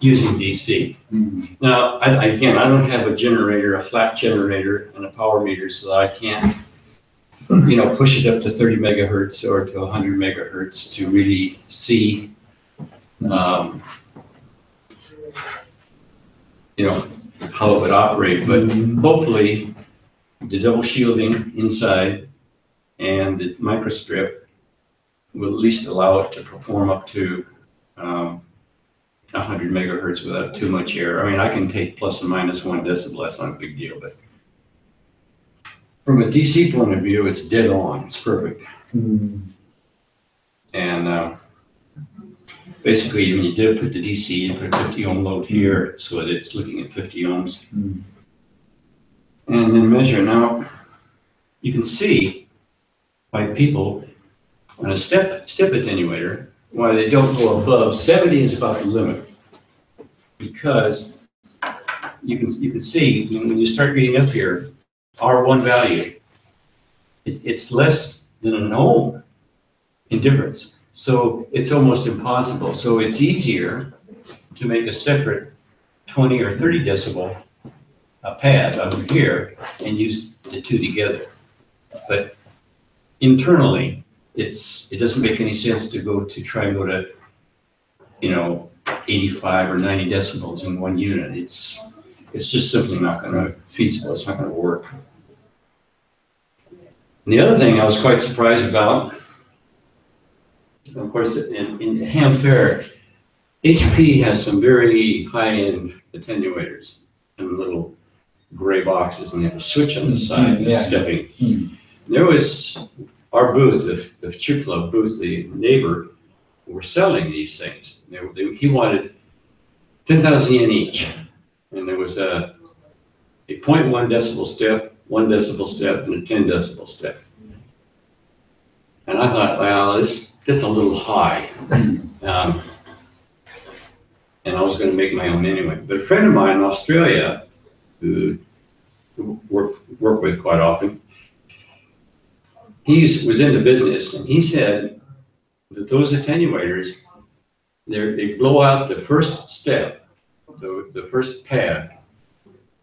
using DC. Now, again, I don't have a generator, a flat generator, and a power meter, so that I can't, push it up to 30 megahertz or to 100 megahertz to really see, how it would operate. But hopefully, the double shielding inside and the microstrip will at least allow it to perform up to 100 megahertz without too much error. I mean, I can take plus or minus 1 decibel, that's not a big deal, but from a DC point of view, it's dead on, it's perfect. And basically, when you do put the DC, you put 50 ohm load here, so that it's looking at 50 ohms. And then measure. Now, you can see by people on a step attenuator, why they don't go above 70 is about the limit, because you can see when you start getting up here, R1 value, it's less than an ohm in difference, so it's almost impossible. So it's easier to make a separate 20 or 30 decibel pad over here and use the two together. But internally, it doesn't make any sense to try and go to 85 or 90 decibels in one unit. It's just simply not going to feasible. It's not going to work. And the other thing I was quite surprised about, of course, in Ham Fair, HP has some very high-end attenuators in little gray boxes, and they have a switch on the side that's stepping. There was our booth, the Chip Club booth, the neighbor, were selling these things. He wanted 10,000 yen each, and there was a 0.1 decibel step, 1 decibel step, and a 10 decibel step. And I thought, well, that's a little high. And I was going to make my own anyway. But a friend of mine in Australia, who work with quite often, he was in the business, and he said that those attenuators, they blow out the first step, the first pad,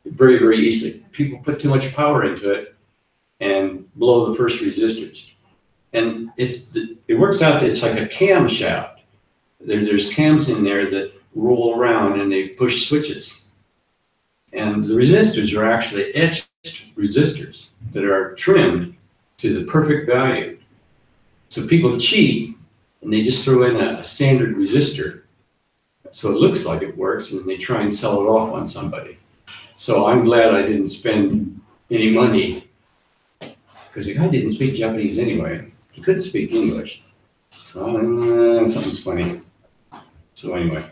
very, very easily. People put too much power into it and blow the first resistors. And it works out that it's like a camshaft. There's cams in there that roll around and they push switches. And the resistors are actually etched resistors that are trimmed to the perfect value. So people cheat and they just throw in a standard resistor, so it looks like it works, and they try and sell it off on somebody. So I'm glad I didn't spend any money, because the guy didn't speak Japanese anyway. He couldn't speak English. So something's funny. So anyway.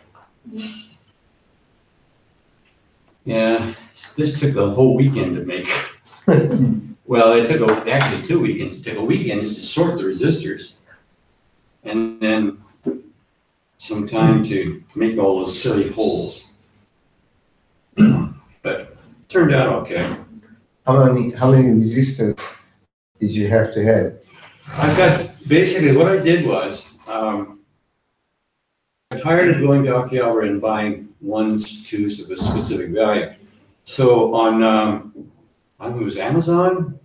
Yeah, this took a whole weekend to make. Well, it took actually 2 weekends. It took a weekend just to sort the resistors, and then some time to make all those silly holes. But it turned out okay. How many resistors did you have to have? I've got, basically what I did was, I'm tired of going to Akihabara and buying ones, twos of a specific value. So on, I think it was Amazon.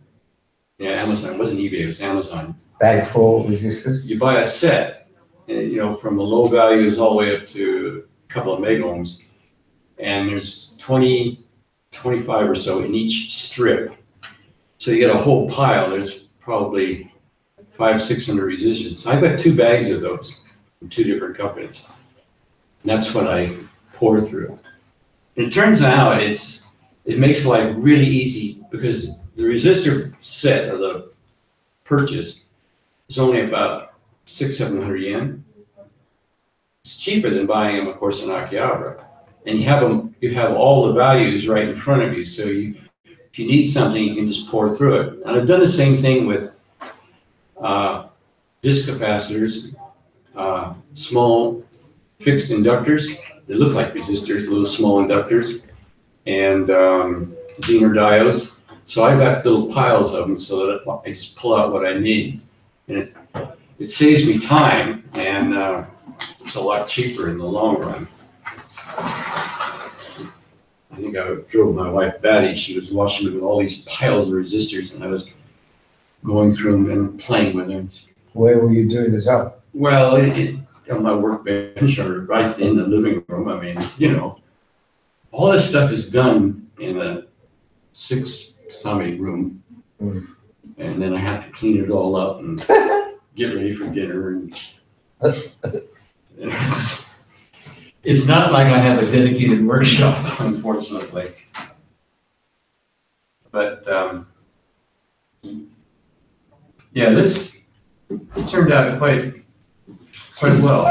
Yeah, Amazon. It wasn't eBay, it was Amazon. Bag full resistors? You buy a set, and, from the low values all the way up to a couple of mega ohms. And there's 20, 25 or so in each strip. So you get a whole pile. There's probably 500-600 resistors. I've got 2 bags of those from 2 different companies. And that's what I pour through. And it turns out it makes life really easy, because the resistor set, or the purchase, is only about 600-700 yen. It's cheaper than buying them, of course, in Akihabara. And you have all the values right in front of you. So if you need something, you can just pour through it. And I've done the same thing with disc capacitors, small fixed inductors. They look like resistors, little small inductors, and Zener diodes. So I've got little piles of them, so that I just pull out what I need. And it saves me time, and it's a lot cheaper in the long run. I think I drove my wife batty. She was watching with all these piles of resistors, and I was going through them and playing with them. Where were you doing the job? Well, on my workbench or right in the living room. I mean, you know, all this stuff is done in a 6-stomach room. Mm. And then I have to clean it all up and get ready for dinner. And it's not like I have a dedicated workshop, unfortunately. But yeah, this turned out quite well.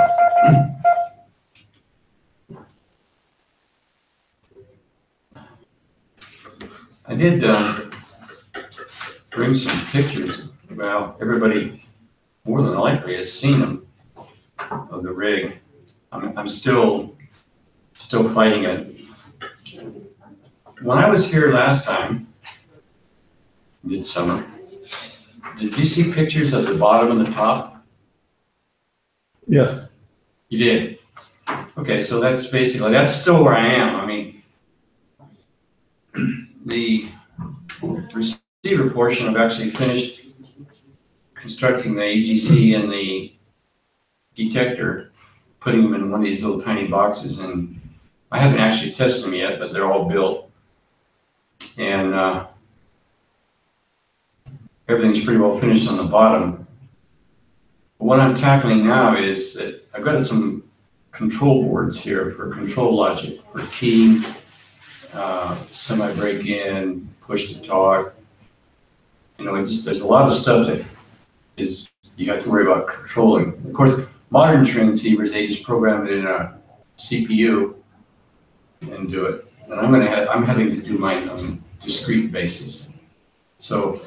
I did bring some pictures. Well, everybody more than likely has seen them of the rig. I'm still fighting it. When I was here last time, midsummer, did you see pictures of the bottom and the top? Yes. You did? Okay, so that's still where I am. I mean, the receiver portion, I've actually finished constructing the AGC and the detector, putting them in one of these little tiny boxes, and I haven't actually tested them yet, but they're all built. And everything's pretty well finished on the bottom. But what I'm tackling now is that I've got some control boards here for control logic, for key, semi-break-in, push to talk. You know, there's a lot of stuff that you have to worry about controlling. Of course, modern transceivers, they just program it in a CPU and do it. And I'm having to do mine on a discrete basis. So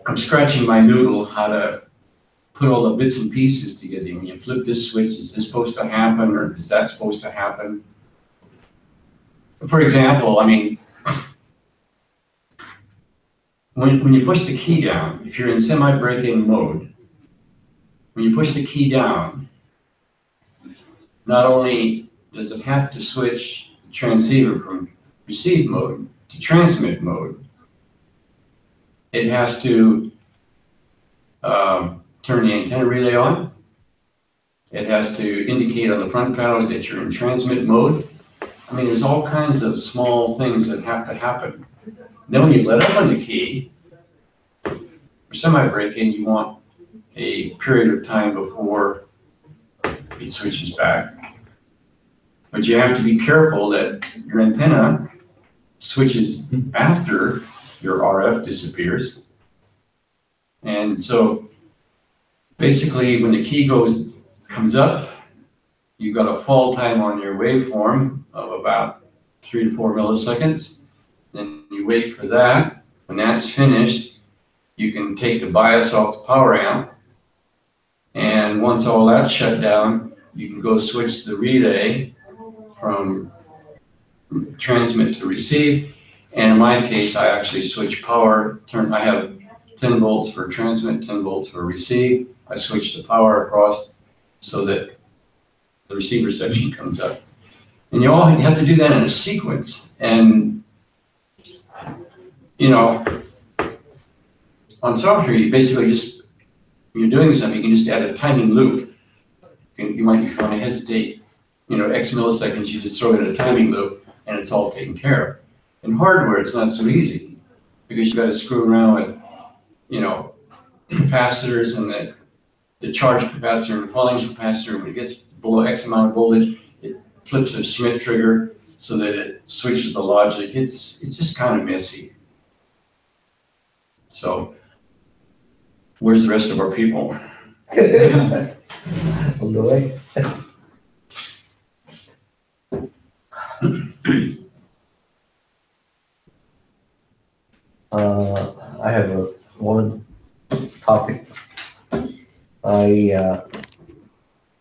I'm scratching my noodle how to put all the bits and pieces together. When you flip this switch, is this supposed to happen or is that supposed to happen? For example, I mean, when you push the key down, if you're in semi-break-in mode, when you push the key down, not only does it have to switch the transceiver from receive mode to transmit mode, it has to turn the antenna relay on. It has to indicate on the front panel that you're in transmit mode. I mean, there's all kinds of small things that have to happen. Then when you let up on the key, for semi-break-in, you want a period of time before it switches back. But you have to be careful that your antenna switches after your RF disappears. And so basically when the key comes up, you've got a fall time on your waveform of about 3 to 4 milliseconds. Then you wait for that. When that's finished, you can take the bias off the power amp. And once all that's shut down, you can go switch the relay from transmit to receive. And in my case, I actually switch power. I have 10 volts for transmit, 10 volts for receive. I switch the power across so that the receiver section comes up. And you have to do that in a sequence. And, you know, on software, you basically just, when you're doing something, you can just add a timing loop. And you might want to hesitate, you know, X milliseconds, you just throw in a timing loop and it's all taken care of. In hardware, it's not so easy because you got to screw around with, you know, capacitors and the charge capacitor and the falling capacitor. When it gets below X amount of voltage, it flips a Schmidt trigger so that it switches the logic. It's just kind of messy. So, where's the rest of our people? On the way. I have one topic. A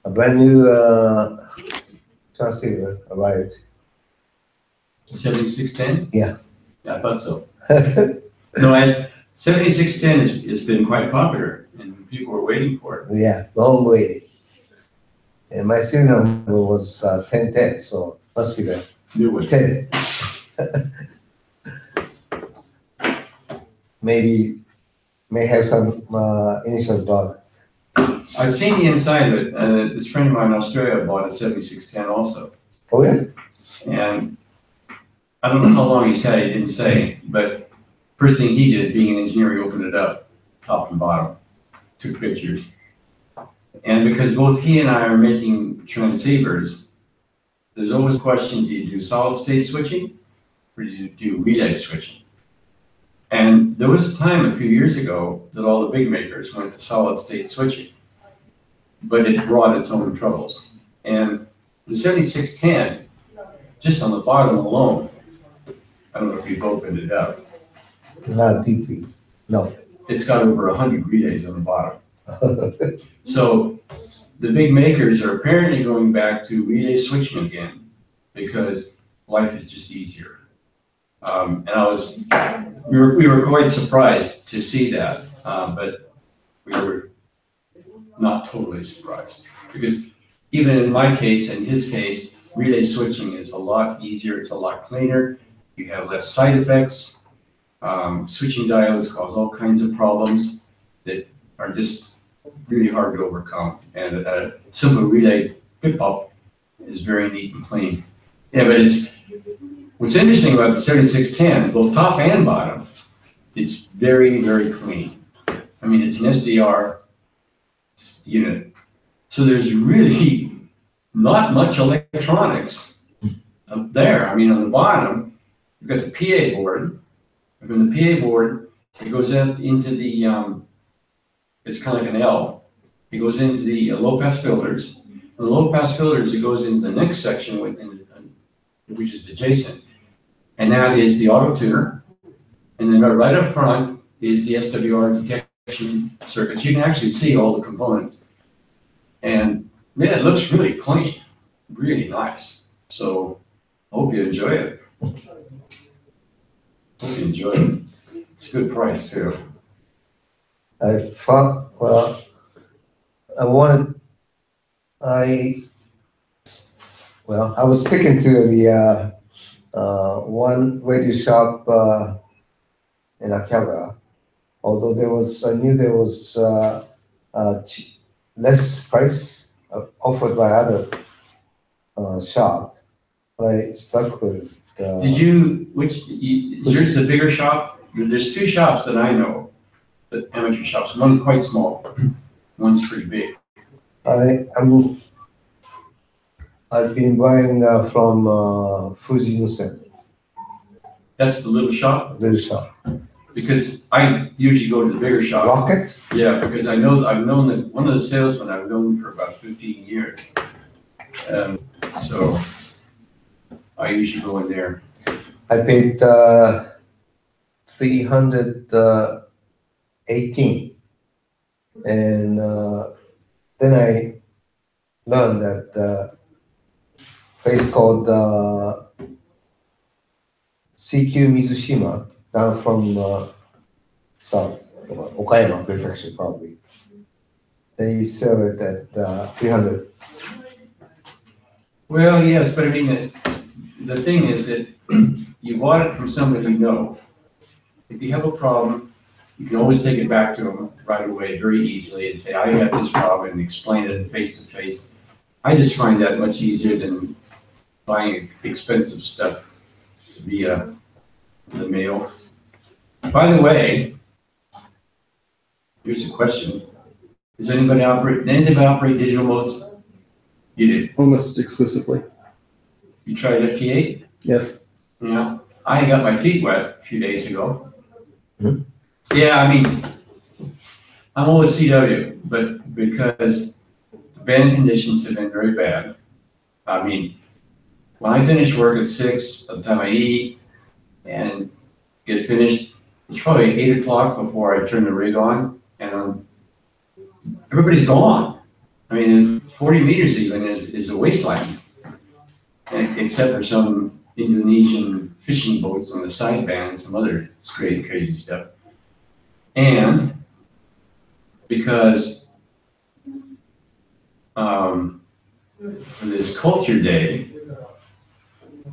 brand new transceiver arrived. 7610? Yeah. I thought so. No, 7610 has been quite popular and people were waiting for it. Yeah, long waiting. And my serial number was 1010, so must be there. New one. 10. Maybe may have some initial bug. I've seen the inside of it. This friend of mine in Australia bought a 7610 also. Oh yeah? And I don't know how long he's had it, he didn't say, but first thing he did, being an engineer, he opened it up, top and bottom, took pictures. And because both he and I are making transceivers, there's always questions, do you do solid state switching or do you do relay switching? And there was a time a few years ago that all the big makers went to solid state switching, but it brought its own troubles. And the 7610, just on the bottom alone, I don't know if you've opened it up. Not deeply. No. It's got over 100 relays on the bottom. So the big makers are apparently going back to relay switching again because life is just easier. And we were quite surprised to see that, but we were not totally surprised because even in my case and his case, relay switching is a lot easier. It's a lot cleaner. You have less side effects. Switching diodes cause all kinds of problems that are just really hard to overcome. And a simple relay pip-up is very neat and clean. Yeah, but what's interesting about the 7610, both top and bottom, it's very, very clean. I mean, it's an SDR unit. So there's really not much electronics up there. I mean, on the bottom, you've got the PA board. And from the PA board, it goes into the, it's kind of like an L. It goes into the low-pass filters. From the low-pass filters, it goes into the next section, which is adjacent. And that is the auto tuner. And then right up front is the SWR detection circuits. You can actually see all the components. And yeah, it looks really clean, really nice. So I hope you enjoy it. Hope you enjoy it. It's a good price too. I thought, well, I was sticking to the one radio shop in Akihabara, although I knew there was less price offered by other shop, but I stuck with. Is yours the bigger shop? There's two shops that I know, the amateur shops. One's quite small, one's pretty big. I've been buying from Fuji Musen. That's the little shop? Little shop. Because I usually go to the bigger shop. Rocket? Yeah, because I've known that one of the salesmen I've known for about 15 years. So I usually go in there. I paid 318, and then I learned that the place called CQ Mizushima, down from south, Okayama Prefecture probably. They sell it at 300. Well, yes, but I mean, the thing is that you bought it from somebody you know. If you have a problem, you can always take it back to them right away very easily and say, I have this problem, and explain it face to face. I just find that much easier than buying expensive stuff via the mail. By the way, here's a question. Does anybody operate digital modes? You do? Almost exclusively. You tried FT8? Yes. Yeah. I got my feet wet a few days ago. Hmm? Yeah, I mean, I'm always CW, but because the band conditions have been very bad. I mean, when I finish work at 6, by the time I eat and get finished, it's probably 8 o'clock before I turn the rig on, and everybody's gone. I mean, 40 meters even is a wasteland, except for some Indonesian fishing boats on the sideband and some other crazy stuff. And because for this culture day,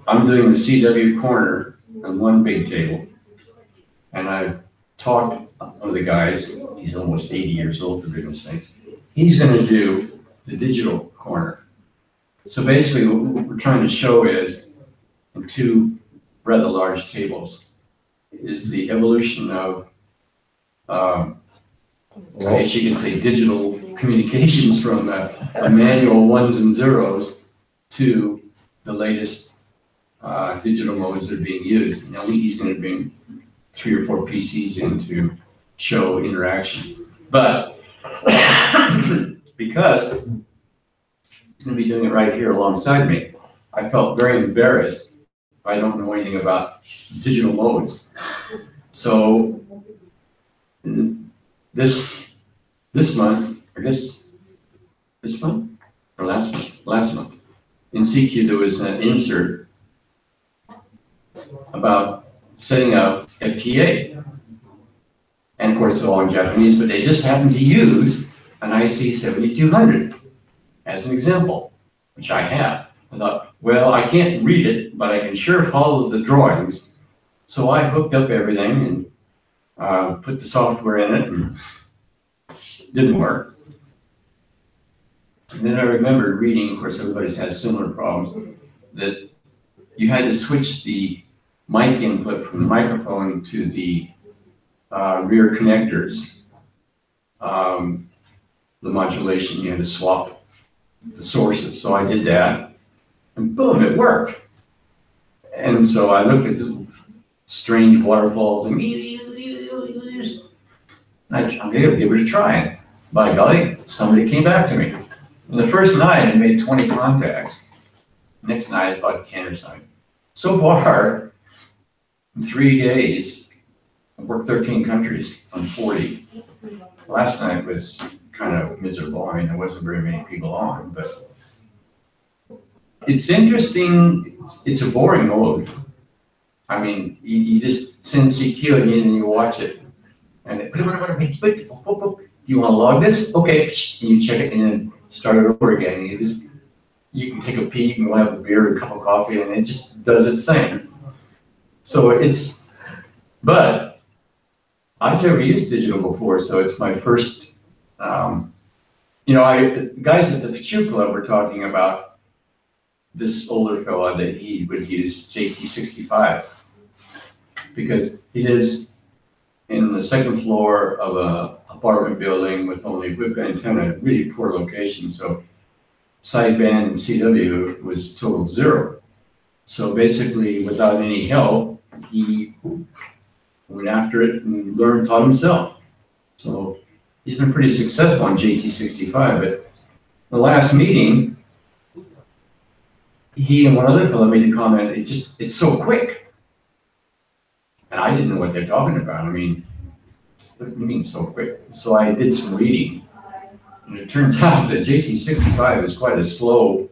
I'm doing the CW corner on one big table. And I've talked to one of the guys, he's almost 80 years old for goodness sakes. He's gonna do the digital corner. So basically what we're trying to show is, in two rather large tables, is the evolution of, I guess you could say, digital communications from a manual ones and zeros to the latest digital modes that are being used. Now he's going to bring 3 or 4 PCs in to show interaction. But because he's going to be doing it right here alongside me, I felt very embarrassed. I don't know anything about digital modes. So this month, I guess this month or last month, in CQ there was an insert about setting up FTA. And of course, it's all in Japanese, but they just happened to use an IC 7200 as an example, which I have. I thought, well, I can't read it, but I can sure follow the drawings. So I hooked up everything and put the software in it, and it didn't work. And then I remembered reading, of course, everybody's had similar problems, that you had to switch the mic input from the microphone to the rear connectors. The modulation, you had to swap the sources. So I did that, and boom, it worked. And so I looked at the strange waterfalls and I'm going to give it a try. And by golly, somebody came back to me. And the first night I made 20 contacts. Next night about 10 or something. So far, in 3 days, I've worked 13 countries on 40. Last night was kind of miserable. I mean, there wasn't very many people on, but it's interesting. It's a boring mode. I mean, you just send CQ and you watch it. And it, you want to log this? Okay, and you check it and then start it over again. And you can take a peek and we'll have a beer and a cup of coffee, and it just does its thing. So but I've never used digital before, so it's my first. Guys at the Shoe Club were talking about this older fella that he would use JT65 because he lives in the second floor of a apartment building with only whip antenna, really poor location. So sideband and CW was total zero. So basically, without any help, he went after it and taught himself. So he's been pretty successful on JT65. But the last meeting, he and one other fellow made a comment, it's so quick. And I didn't know what they're talking about. I mean, what do you mean so quick? So I did some reading. And it turns out that JT65 is quite a slow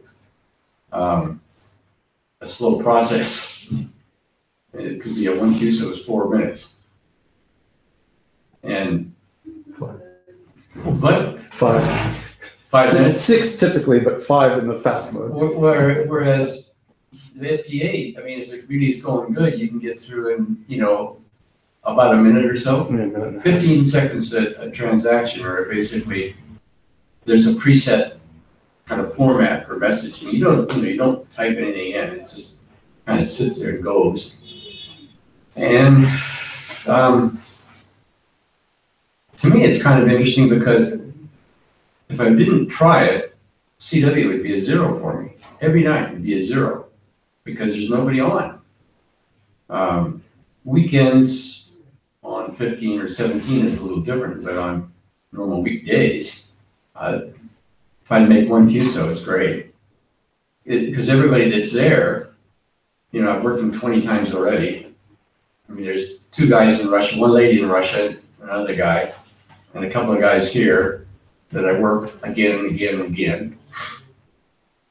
process. And it could be a 1 Q, so it's 4 minutes. And what? 5. 5 minutes? 6 typically, but 5 in the fast mode. Whereas the FT8, I mean, if it really is going good, you can get through in, about a minute or so. 15 seconds a transaction, or basically there's a preset kind of format for messaging. You don't type anything in. It just kind of sits there and goes. And to me, it's kind of interesting because if I didn't try it, CW would be a 0 for me. Every night would be a 0 because there's nobody on. Weekends on 15 or 17 is a little different, but on normal weekdays, if I make 1 QSO, it's great. Because everybody that's there, I've worked them 20 times already. I mean, there's 2 guys in Russia, 1 lady in Russia, another guy, and a couple of guys here that I work again and again and again.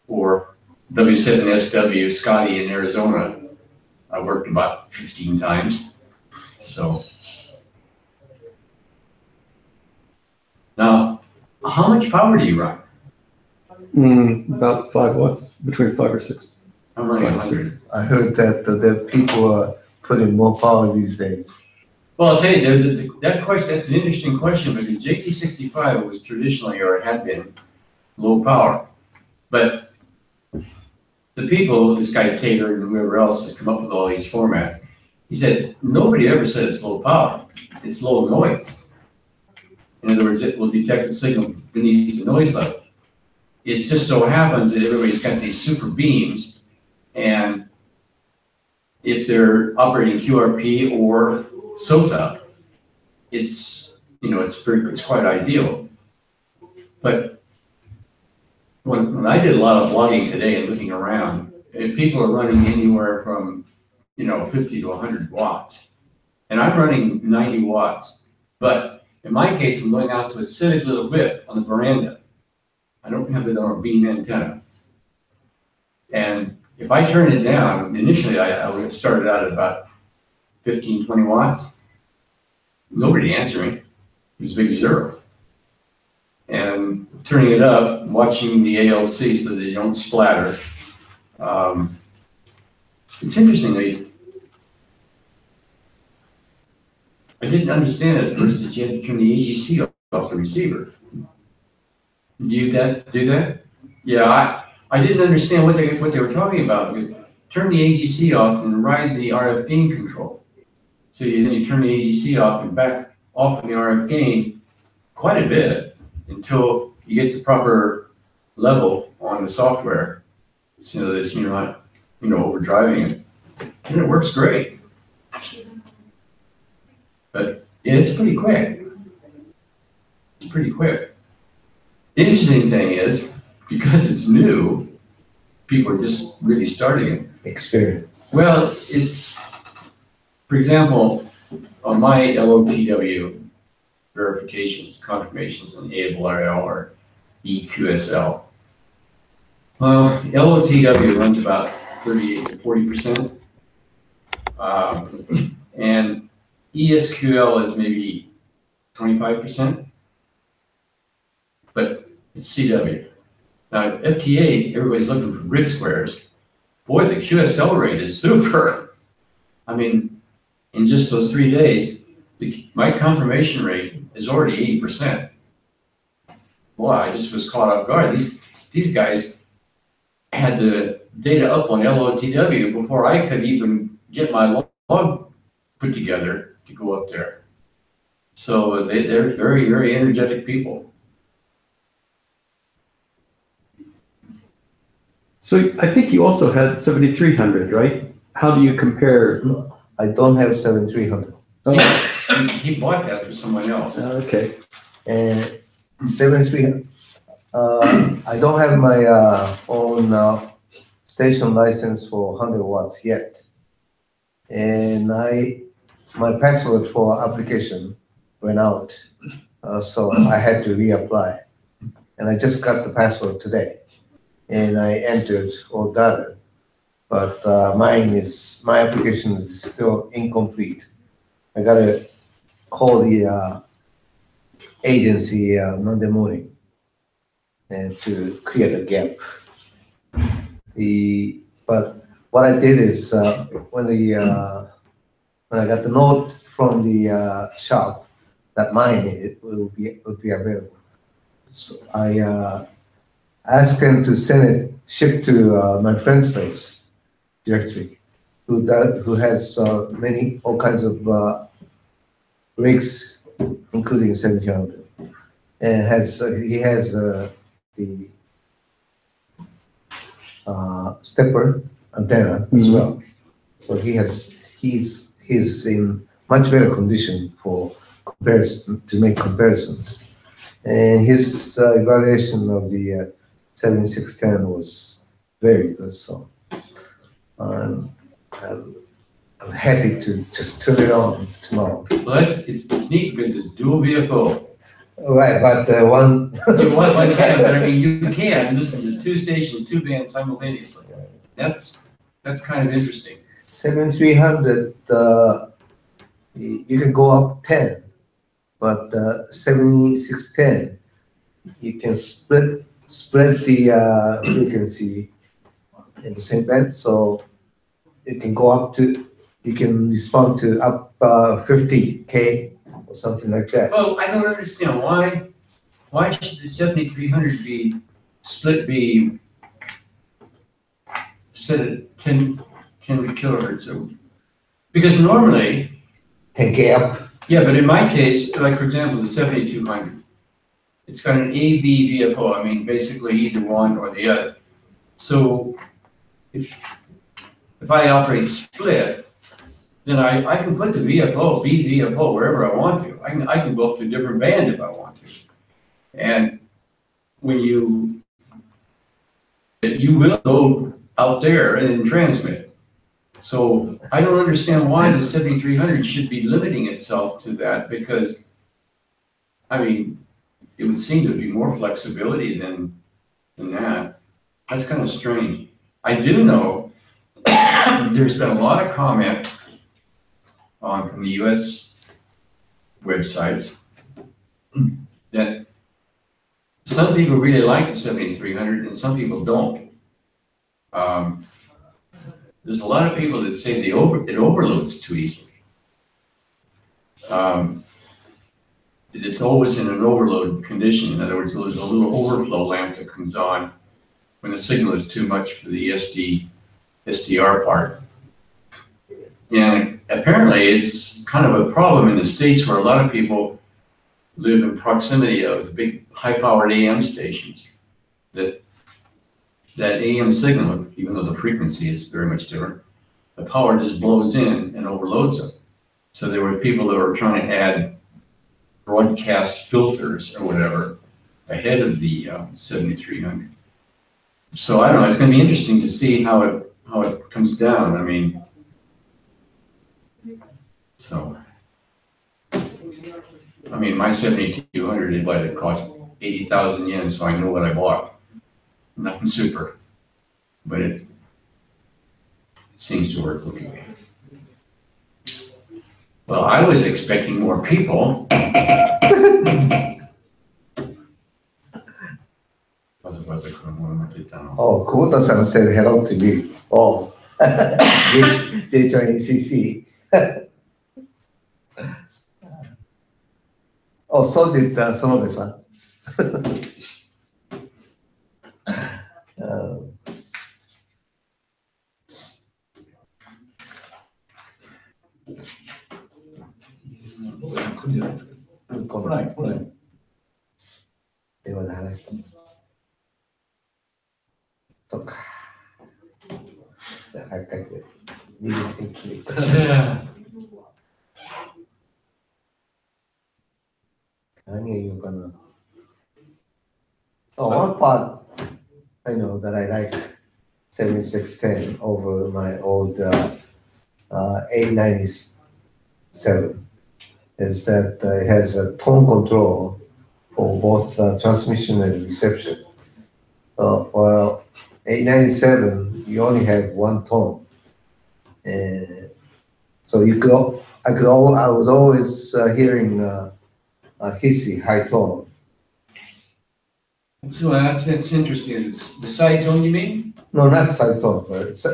Or W7SW, Scotty in Arizona, I worked about 15 times. So now, how much power do you run? About 5 watts, between 5 or 6. I'm running 100. I heard that the people are putting more power these days. Well, I'll tell you, that question, that's an interesting question because JT65 was traditionally, or had been, low power. But the people, this guy Taylor and whoever else has come up with all these formats, he said, nobody ever said it's low power, it's low noise. In other words, it will detect a signal beneath the noise level. It just so happens that everybody's got these super beams, and if they're operating QRP or SOTA, it's, it's quite ideal. But when I did a lot of blogging today and looking around, people are running anywhere from, 50 to 100 watts. And I'm running 90 watts. But in my case, I'm going out to a civic little whip on the veranda. I don't have it on a beam antenna. And if I turn it down, initially I would have started out at about 15, 20 watts. Nobody answering. It was a big zero. And turning it up, watching the ALC so that they don't splatter. It's interesting. I didn't understand at first that you had to turn the AGC off the receiver. Do you do that? Yeah, I didn't understand what they were talking about. Turn the AGC off and ride the RF gain control. So then you turn the AGC off and back off of the RF gain quite a bit until you get the proper level on the software, so that you're not, overdriving it. And it works great. But yeah, it's pretty quick. It's pretty quick. The interesting thing is, because it's new, people are just really starting it. Experience. Well, it's, for example, on my LOTW verifications, confirmations on ARRL or EQSL. Well, LOTW runs about 38 to 40%. And ESQL is maybe 25%, but it's CW. Now, FT8, everybody's looking for grid squares. Boy, the QSL rate is super. I mean, in just those 3 days, my confirmation rate is already 80%. Boy, I just was caught off guard. These guys had the data up on LOTW before I could even get my log put together to go up there. So they're very, very energetic people. So I think you also had 7300, right? How do you compare? I don't have 7300. Oh, He bought that for someone else. okay. And 7300, I don't have my own station license for 100 watts yet. And my password for application went out, so I had to reapply. And I just got the password today, and I entered all data, but my application is still incomplete. I gotta call the agency Monday morning and to clear the gap. But what I did is when I got the note from the shop that mine would be available, so I asked them to ship to my friend's place directory, who has all kinds of rigs, including 1700, and he has the stepper antenna as well. So he's in much better condition for to make comparisons. And his evaluation of the 7610 was very good. So I'm happy to just turn it on tomorrow. Well, it's neat because it's dual VFO. Right, but one. One can, but I mean, you can listen to 2 stations, 2 bands simultaneously. That's kind of interesting. 7300, you can go up 10, but 7610, you can spread the frequency in the same band, so it can go up to, you can respond to up 50K or something like that. Well, I don't understand why should the 7300 be set at 10 kilohertz? Because normally, 10K up. yeah, but in my case, like for example, the 7200, it's got an AB VFO, I mean, basically either one or the other. So if I operate split, then I can put the VFO, VFO, wherever I want to. I can go up to a different band if I want to. And when you will go out there and transmit. So I don't understand why the 7300 should be limiting itself to that, because, I mean, it would seem to be more flexibility than that. That's kind of strange. I do know there's been a lot of comment from the US websites that some people really like the 7300 and some people don't. There's a lot of people that say it overloads too easily. It's always in an overload condition. In other words, there's a little overflow lamp that comes on when the signal is too much for the SDR part. And apparently it's kind of a problem in the States where a lot of people live in proximity of the big high-powered AM stations. That AM signal, even though the frequency is very much different, the power just blows in and overloads them. So there were people that were trying to add broadcast filters or whatever ahead of the 7300. So I don't know, it's going to be interesting to see how it comes down. I mean, so, I mean, my 7200 it cost 80,000 yen, so I know what I bought. Nothing super, but it seems to work okay. Well, I was expecting more people. Oh, Kubota-san said hello to me. Oh, J20CC. Oh, so did Sonobe-san.来ない。電話で話した。そっか。じゃあ、早く帰って、逃げてきて。何が言うかな。Oh, one part I know that I like 7610 over my old 897 is that it has a tone control for both transmission and reception. While 897, you only have one tone. So I was always hearing a hissy high tone. So that's interesting. It's the side tone you mean? No, not side tone, but it's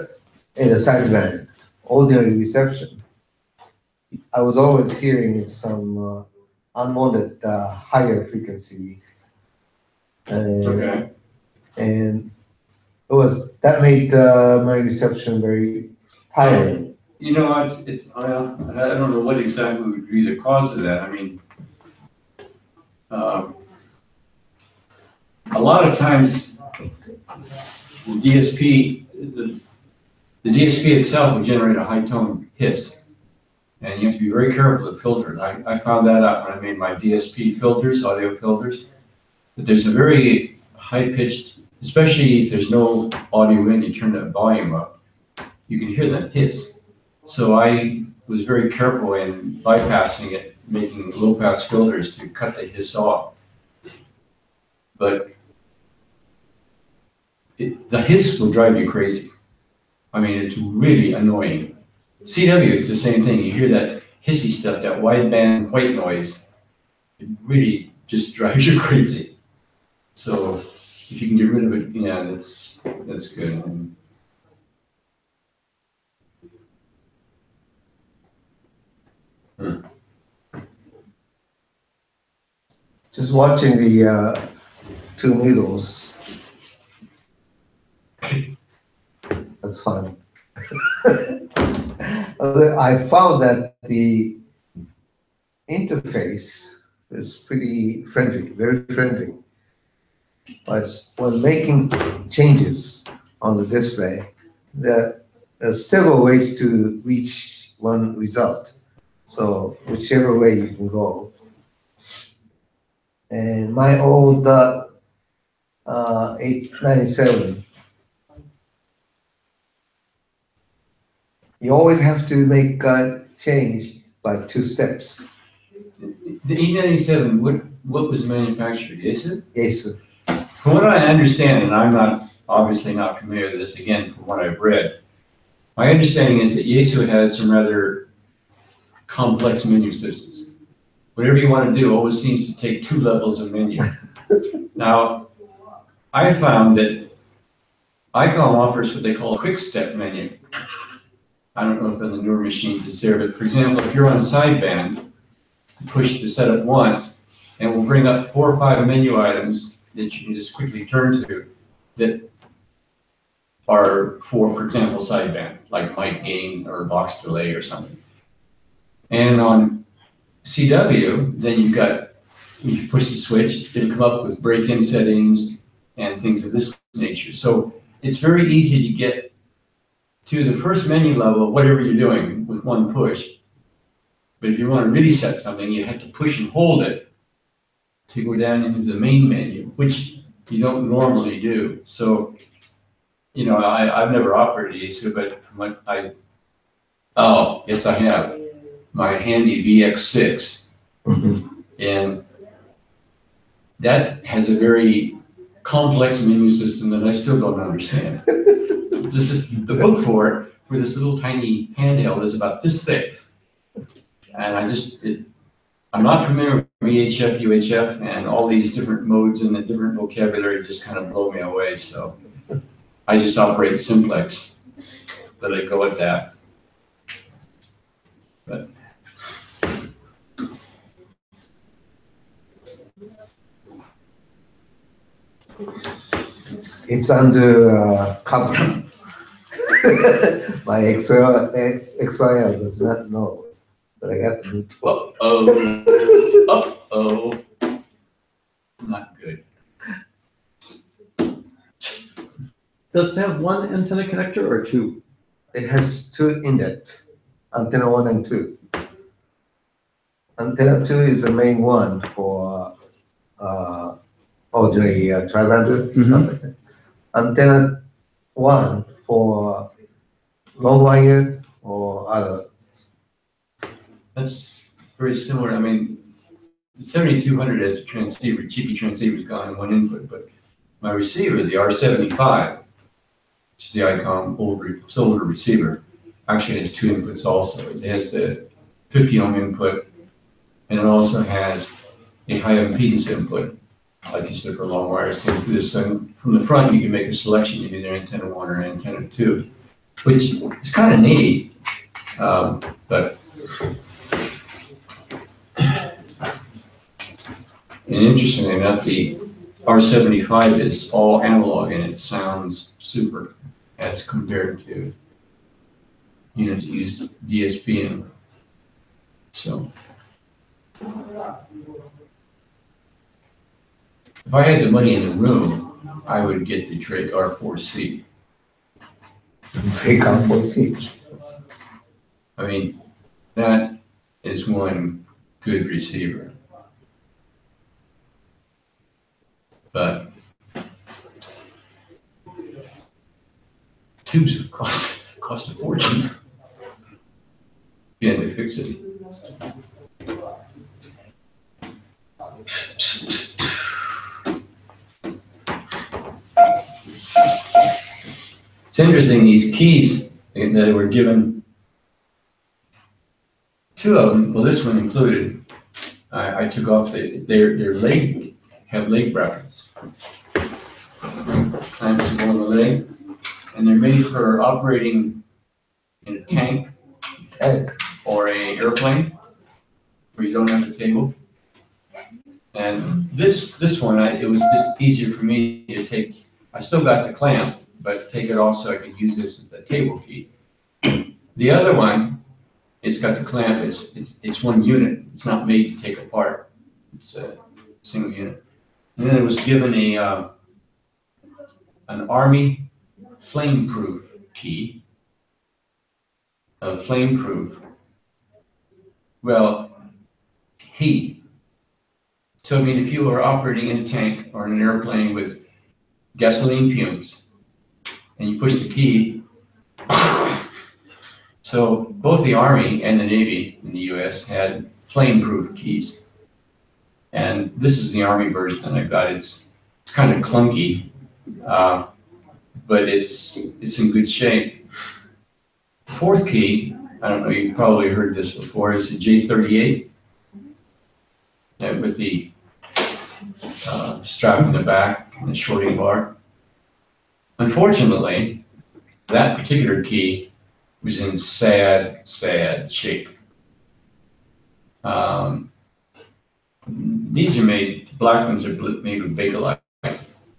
in a sideband, ordinary reception. I was always hearing some unwanted higher frequency. Okay. And that made my reception very tiring. You know, I don't know what exactly would be the cause of that. I mean, a lot of times the DSP itself will generate a high tone hiss. And you have to be very careful with filters. I found that out when I made my DSP filters, audio filters. But there's a very high pitched, especially if there's no audio in, you turn that volume up, you can hear that hiss. So I was very careful in bypassing it, making low pass filters to cut the hiss off. But the hiss will drive you crazy. I mean, it's really annoying. CW, it's the same thing. You hear that hissy stuff, that wideband white noise. It really just drives you crazy. So if you can get rid of it, yeah, that's good. And Just watching the two needles. That's fun. I found that the interface is pretty friendly, very friendly. But when making changes on the display, there are several ways to reach one result. So whichever way you can go. And my old 897, you always have to make a change by 2 steps. The E97, what was manufactured? Is it? Yes. From what I understand, and I'm obviously not familiar with this, again, from what I've read, my understanding is that Yaesu has some rather complex menu systems. Whatever you want to do always seems to take 2 levels of menu. Now, I found that ICOM offers what they call a quick step menu. I don't know if on the newer machines it's there, but for example, if you're on sideband, push the setup once, and we'll bring up 4 or 5 menu items that you can just quickly turn to that are for example, sideband, like mic gain or box delay or something. And on CW, then you push the switch, it'll come up with break-in settings and things of this nature. So it's very easy to get to the first menu level, whatever you're doing, with one push. But if you want to really set something, you have to push and hold it to go down into the main menu, which you don't normally do. So, you know, I've never operated Yaesu, but from what oh, yes, I have. My handy VX6. And that has a very complex menu system that I still don't understand. The book for it, for this little tiny handheld, is about this thick. And I'm not familiar with VHF, UHF, and all these different modes and the different vocabulary just kind of blow me away. So I just operate simplex, but I go at that. But It's under cover. My XYL does not know, but I got the need to. uh-oh, not good. Does it have one antenna connector or 2? It has 2 inlets, antenna 1 and 2. Antenna 2 is the main one for ordinary tri-band, stuff like that. Antenna 1 for low wire or other. That's very similar. I mean, 7200 has a transceiver, cheapy transceiver's gone in one input, but my receiver, the R75, which is the ICOM older receiver, actually has 2 inputs also. It has the 50 ohm input, and it also has a high impedance input, like you said, for long wires. So from the front, you can make a selection of either antenna 1 or antenna 2, which is kind of neat, but and interestingly enough, the R75 is all analog and it sounds super as compared to units that use DSP. And so if I had the money in the room, I would get the Drake R4C. Drake R4C. I mean, that is one good receiver. But tubes cost a fortune. Yeah, they fix it. It's interesting, these keys that were given, 2 of them, well, this one included, I took off, their leg, have leg brackets. Clamps go on the leg, and they're made for operating in a tank or a airplane. where you don't have the table. And this one, it was just easier for me to take, I still got the clamp, but take it off so I could use this as the table key. The other one, it's got the clamp, it's one unit, it's not made to take apart. It's a single unit. And then it was given an Army flame-proof key. Flame-proof. Well, heat. So I mean, if you were operating in a tank or in an airplane with gasoline fumes, and you push the key, so both the Army and the Navy in the US had flame-proof keys. And this is the Army version that I've got. It's kind of clunky, but it's in good shape. The fourth key, I don't know, you've probably heard this before, is the J38 with the strap in the back and the shorting bar. Unfortunately, that particular key was in sad shape. These are made, black ones are made with Bakelite,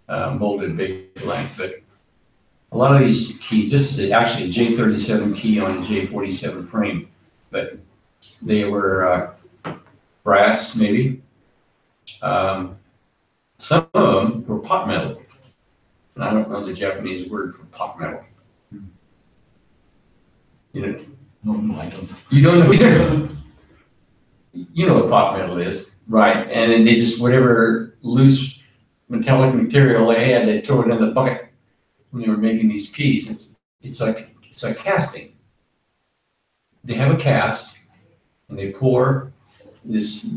molded Bakelite, but a lot of these keys, this is actually a J37 key on a J47 frame, but they were brass maybe. Some of them were pot metal, and I don't know the Japanese word for pot metal. You know, I don't. You don't know either. You know what pot metal is, right? And then they just, whatever loose metallic material they had, they throw it in the bucket when they were making these keys. It's like casting. They have a cast, and they pour this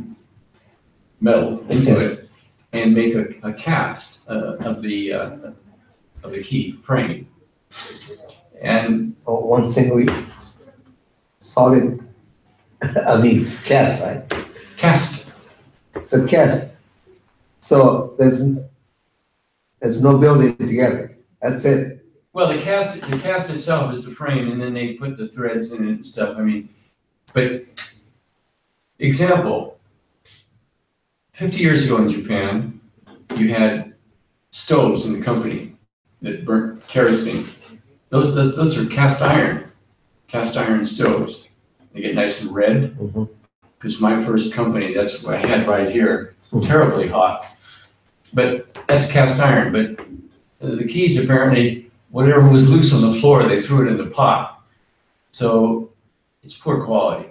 metal into it and make a cast of the key frame. And one single solid, I mean, it's cast, right? cast. It's a cast. So there's no building together. That's it. Well, the cast itself is the frame, and then they put the threads in it and stuff. I mean, but example, 50 years ago in Japan, you had stoves in the company that burnt kerosene. Those are cast iron stoves. They get nice and red. Because my first company, that's what I had right here, terribly hot. But that's cast iron. But the keys, apparently, whatever was loose on the floor, they threw it in the pot. So it's poor quality.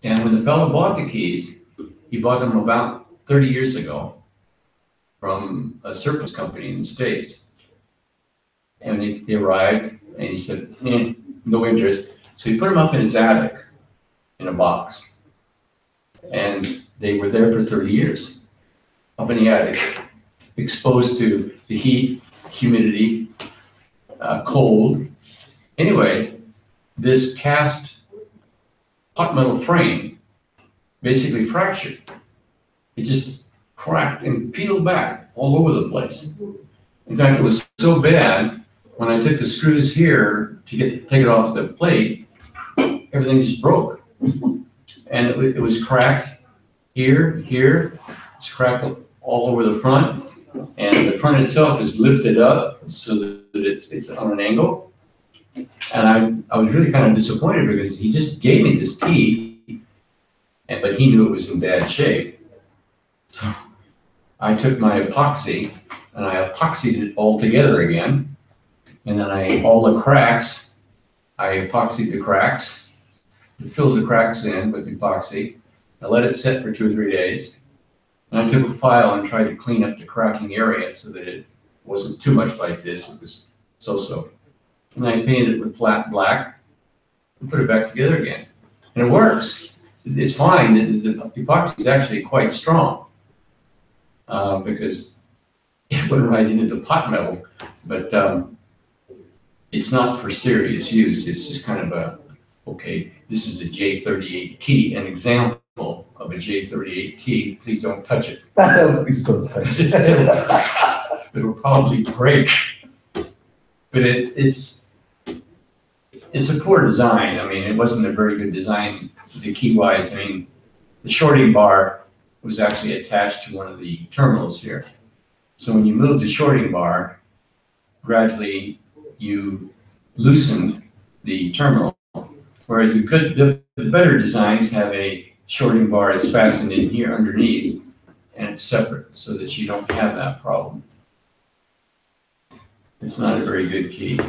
And when the fellow bought the keys, he bought them about 30 years ago from a surplus company in the States. And they arrived, and he said, no interest. So he put them up in his attic in a box. And they were there for 30 years, up in the attic, exposed to the heat, humidity, cold. Anyway, this cast hot metal frame basically fractured. It just cracked and peeled back all over the place. In fact, it was so bad, when I took the screws here to take it off the plate, everything just broke. And it was cracked here, it's cracked all over the front, and the front itself is lifted up so that it's on an angle. And I was really kind of disappointed because he just gave me this key, but he knew it was in bad shape. So I took my epoxy and I epoxied it all together again. And then all the cracks, I epoxied the cracks, filled the cracks in with epoxy. I let it set for 2 or 3 days. And I took a file and tried to clean up the cracking area so that it wasn't too much like this. It was so-so. And I painted it with flat black and put it back together again. And it works. It's fine. The epoxy is actually quite strong because it went right into the pot metal. But it's not for serious use. It's just kind of okay, this is a J38 key, an example of a J38 key. Please don't touch it. Please don't touch it. It'll probably break. But it's it's a poor design. I mean, it wasn't a very good design, the key-wise. I mean, the shorting bar was actually attached to one of the terminals here. So when you move the shorting bar, gradually you loosened the terminal. Whereas the better designs have a shorting bar that's fastened in here underneath, and it's separate so that you don't have that problem. It's not a very good key.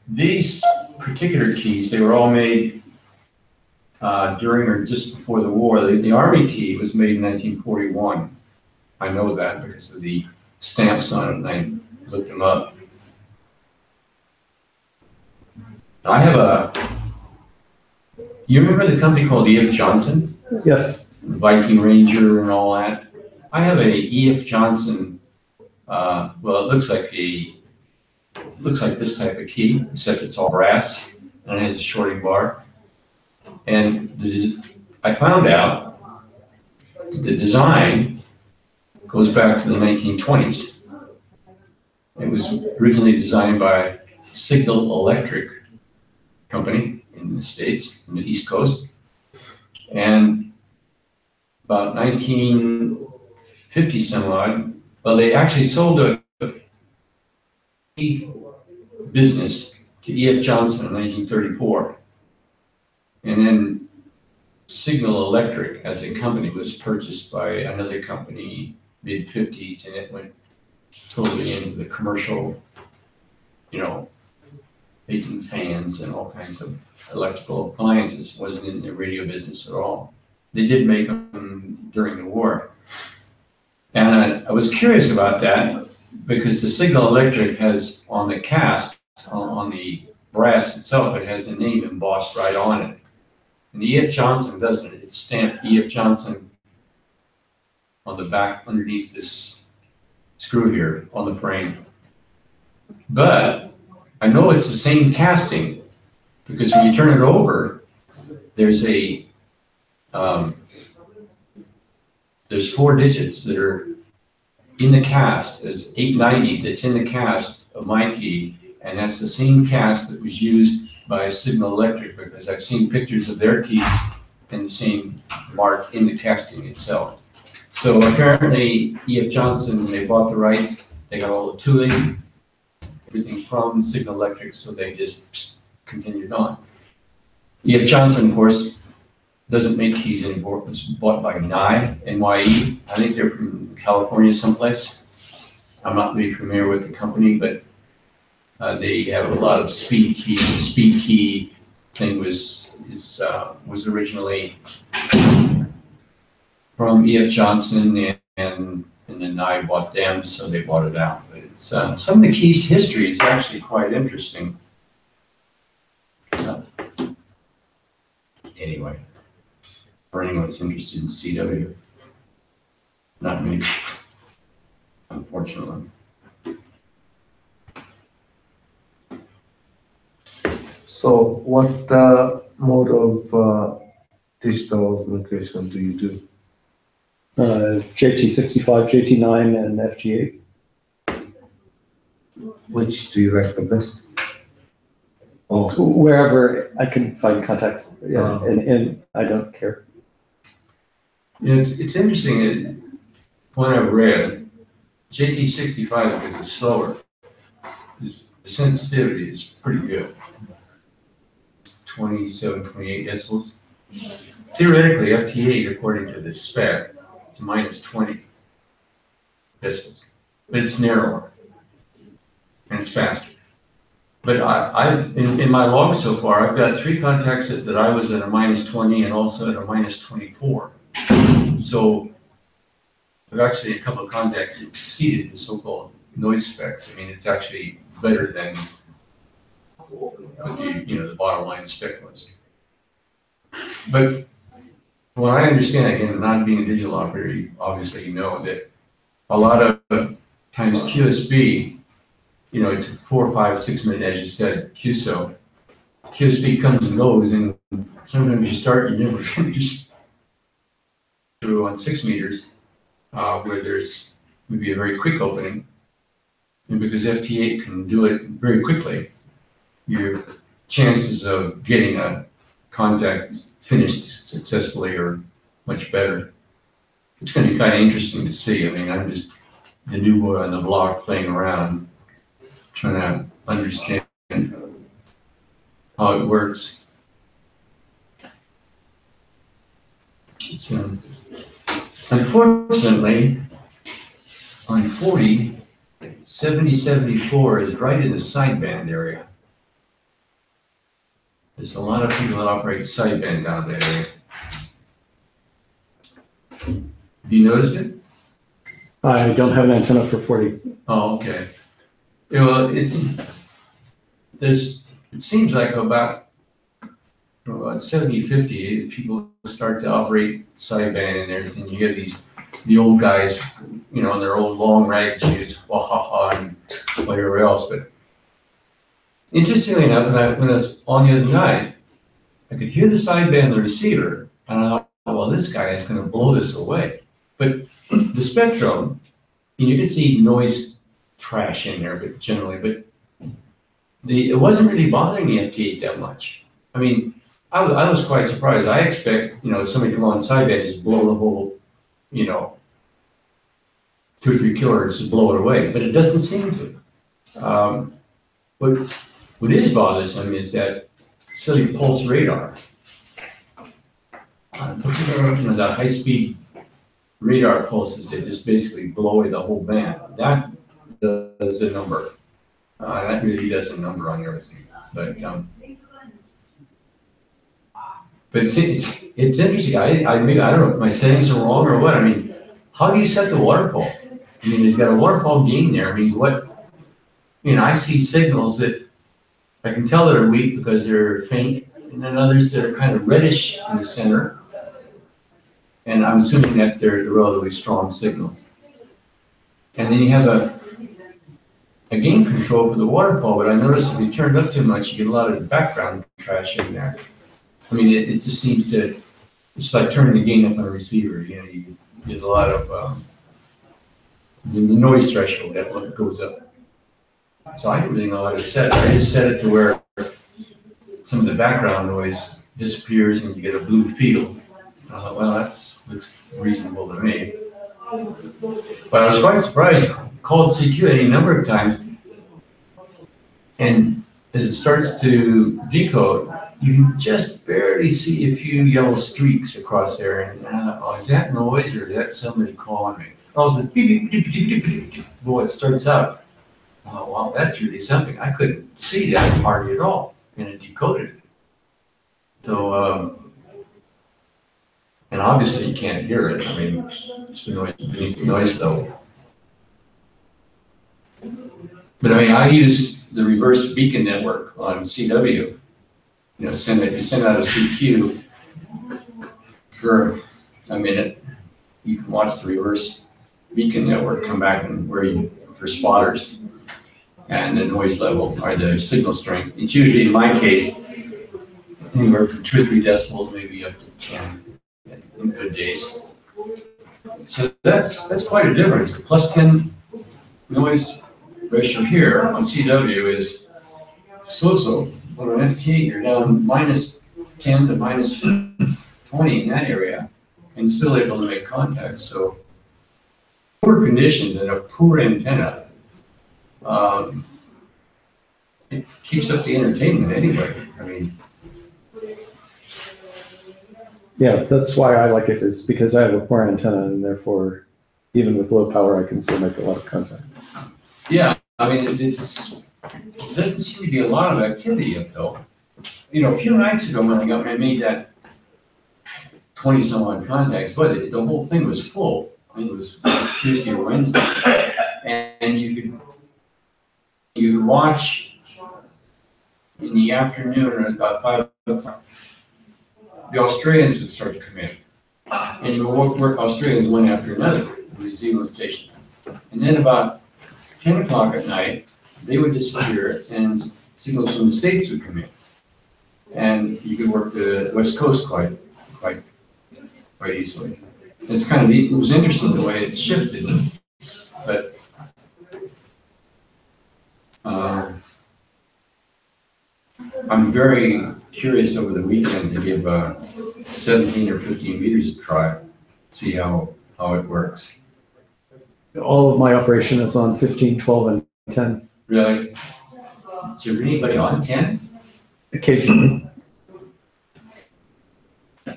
These particular keys, they were all made during or just before the war. The Army key was made in 1941. I know that because of the stamps on it, and I looked them up. I have you remember the company called E.F. Johnson? Yes. The Viking Ranger and all that? I have a E.F. Johnson, well, it looks like this type of key, except it's all brass, and it has a shorting bar. And I found out the design goes back to the 1920s. It was originally designed by Signal Electric Company in the States, in the East Coast. And about 1950 some odd, well, they actually sold a business to E.F. Johnson in 1934. And then Signal Electric as a company was purchased by another company mid-50s, and it went totally into the commercial, making fans and all kinds of electrical appliances. Wasn't in the radio business at all. They did make them during the war. And I was curious about that because the Signal Electric has on the cast, on the brass itself, it has the name embossed right on it. And the E.F. Johnson doesn't. It's stamped E.F. Johnson on the back underneath this screw here on the frame. But I know it's the same casting because when you turn it over, there's there's 4 digits that are in the cast. There's 890 that's in the cast of my key, and that's the same cast that was used by Signal Electric because I've seen pictures of their keys and the same mark in the casting itself. So apparently E.F. Johnson, when they bought the rights, they got all the tooling, everything from Signal Electric, so they just continued on. E.F. Johnson, of course, doesn't make keys anymore. It was bought by Nye, N-Y-E. I think they're from California someplace. I'm not really familiar with the company, but they have a lot of speed keys. The speed key thing was originally from E.F. Johnson, and then Nye bought them, so they bought it out. But it's some of the keys' history is actually quite interesting. Anyway, for anyone that's interested in CW, not me, unfortunately. So what mode of digital communication do you do? JT65, JT9, and FG8. Which do you like the best? Oh, Wherever I can find contacts, yeah, and I don't care. It's interesting. When I read JT65 because it's slower, the sensitivity is pretty good. 27, 28 decibels. Theoretically, FT8, according to the spec, is minus 20 decibels, but it's narrower and it's faster. But in my log so far, I've got 3 contacts that I was at a minus 20 and also at a minus 24. So I've actually a couple of contacts that exceeded the so-called noise specs. I mean, it's actually better than what the bottom line spec was. But what I understand, again, not being a digital operator, obviously you know that a lot of times QSB, it's 4, 5, 6 minutes, as you said, QSO. QSB comes and goes, and sometimes you start, you never finish. Through on 6 meters, where would be a very quick opening, and because FT8 can do it very quickly, your chances of getting a contact finished successfully are much better. It's gonna be kind of interesting to see. I mean, I'm just the new boy on the block playing around, trying to understand how it works. It's, unfortunately, on 40, 7074 is right in the sideband area. There's a lot of people that operate sideband down that area. Have you noticed it? I don't have an antenna for 40. Oh, okay. Yeah, well, it seems like about 70, 50, people start to operate sideband and everything. You get the old guys, you know, in their old long ragged shoes, wahaha, and whatever else. But interestingly enough, when I was on the other night, I could hear the sideband of the receiver, and I thought, well, this guy is going to blow this away. But the spectrum, you could see noise trash in there, but generally, it wasn't really bothering the FT8 that much. I mean, I was quite surprised. I expect, you know, somebody come on sideband, just blow the whole, you know, 2 or 3 kilohertz, just blow it away, but it doesn't seem to. What is bothersome is that silly pulse radar. The high-speed radar pulses, they just basically blow away the whole band. That does a number. That really does a number on everything. But it's interesting. I don't know if my settings are wrong or what. I mean, how do you set the waterfall? I mean, there's got a waterfall gain there. I mean, I see signals that I can tell that are weak because they're faint, and then others that are kind of reddish in the center. And I'm assuming that they're relatively strong signals. And then you have a gain control for the waterfall, but I noticed if you turn it up too much, you get a lot of background trash in there. I mean, it just seems to, it's like turning the gain up on a receiver. You know, you get a lot of the noise threshold that goes up. So I didn't really know how to set it. I just set it to where some of the background noise disappears and you get a blue field. I thought, well, that looks reasonable to me. But I was quite surprised. I called CQ any number of times, and as it starts to decode, you can just barely see a few yellow streaks across there. And I thought, oh, is that noise or is that somebody calling me? Oh, it's like beep, beep, beep, beep, beep, beep. Boy, it starts out. Oh, wow, that's really something. I couldn't see that hardly at all, and it decoded it. So, and obviously you can't hear it. I mean, it's the noise beneath the noise level. But I mean, I use the reverse beacon network on CW. You know, if you send out a CQ for a minute, you can watch the reverse beacon network come back and for spotters and the noise level or the signal strength. It's usually, in my case, anywhere from 2 or 3 decibels, maybe up to 10 in good days. So that's quite a difference. The +10 noise ratio here on CW is so-so. On an FT8, you're down -10 to -20 in that area and still able to make contact. So poor conditions and a poor antenna, it keeps up the entertainment anyway. I mean, Yeah, that's why I like it, is because I have a poor antenna, and therefore, even with low power, I can still make a lot of contact. yeah, I mean, it doesn't seem to be a lot of activity up though. You know, a few nights ago when I made that 20 some odd contacts, but the whole thing was full. I think it was Tuesday or Wednesday, and you could watch in the afternoon at about 5 o'clock. The Australians would start to come in, and you would work Australians one after another on the New Zealand station. And then about 10 o'clock at night, they would disappear and signals from the States would come in. And you could work the West Coast quite easily. It's kind of neat. It was interesting the way it shifted, but I'm very curious over the weekend to give 17 or 15 meters a try, see how it works. All of my operation is on 15, 12, and 10 Really? Is there anybody on 10? occasionally.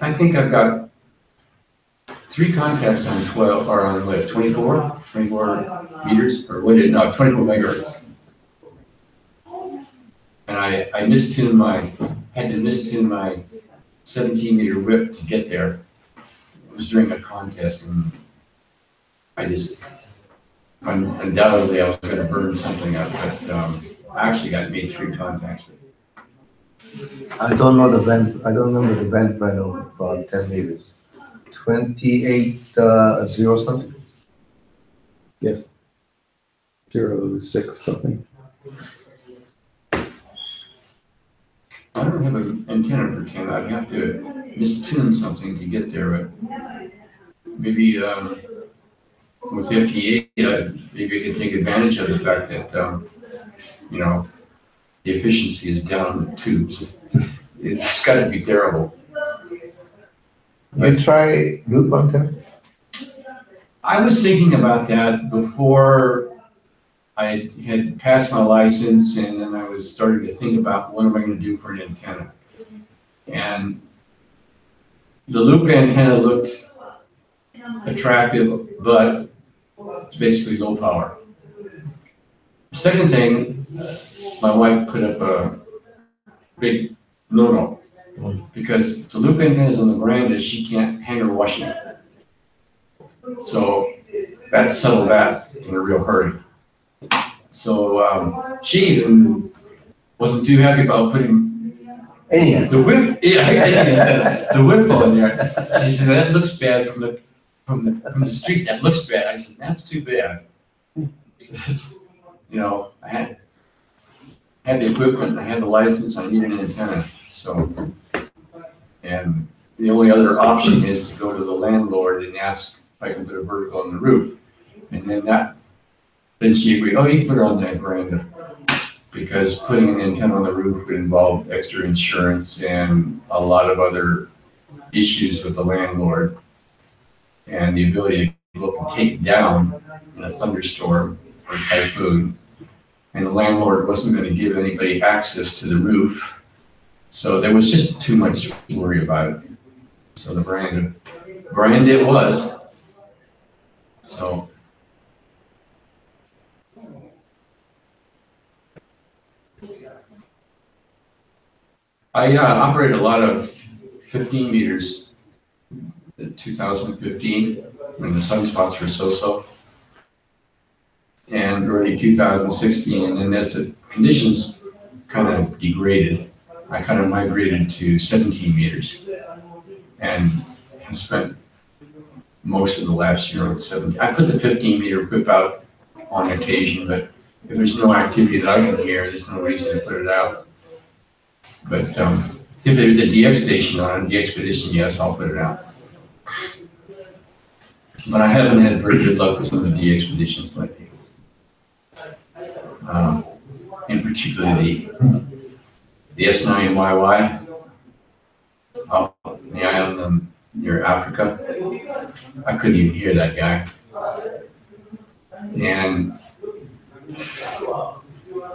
I think I've got 3 contacts on 12, or on what, 24 meters, or what did, no, 24 megahertz. And I had to mistune my 17 meter whip to get there. It was during a contest, and undoubtedly I was gonna burn something up, but I actually made 3 contacts. I don't know the band, I don't remember the band plan of about 10 meters. 28, 0 something? Yes. 0.6 something. I don't have an antenna for 10. I'd have to mistune something to get there, but maybe with the FTA, maybe I could take advantage of the fact that, the efficiency is down on the tubes. It's got to be terrible. You try loop antenna? I was thinking about that before I had passed my license, and then I was starting to think about what am I going to do for an antenna. And the loop antenna looked attractive, but it's basically low power. Second thing, my wife put up a big no-no, because if the loop antenna is on the veranda, she can't hang her washing it. So that settled that in a real hurry. So she even wasn't too happy about putting the whip, the whip on there. She said, that looks bad from the street. That looks bad. I said, that's too bad. I had the equipment, I had the license, I needed an antenna. So, and the only other option is to go to the landlord and ask if I can put a vertical on the roof. And then she agreed, oh, you can put it on that veranda. Because putting an antenna on the roof would involve extra insurance and a lot of other issues with the landlord. And the ability to go up and take it down in a thunderstorm or typhoon. And the landlord wasn't going to give anybody access to the roof. So there was just too much to worry about it. So the veranda it was. So. I operated a lot of 15 meters in 2015 when the sunspots were so-so. And early 2016, and then as the conditions kind of degraded, I kind of migrated to 17 meters and have spent most of the last year on 17. I put the 15 meter whip out on occasion, but if there's no activity that I can hear, there's no reason to put it out. But if there's a DX station on the Expedition, yes, I'll put it out. But I haven't had very good luck with some of the DX Expeditions lately. In particular, the S9YY up in the island near Africa. I couldn't even hear that guy. And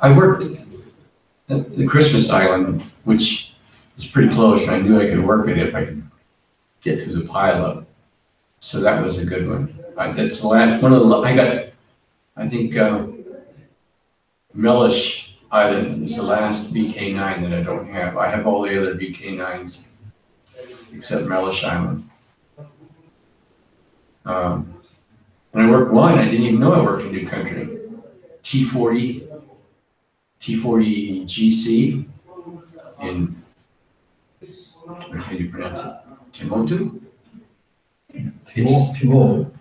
I worked at the Christmas Island, which was pretty close, and I knew I could work it if I could get to the pileup. So that was a good one. That's the last one of the, I think Mellish Island is the last BK9 that I don't have. I have all the other BK9s except Mellish Island. And I worked one, I didn't even know I worked in New Country. T40 GC in, how do you pronounce it? Timotu? Timotu.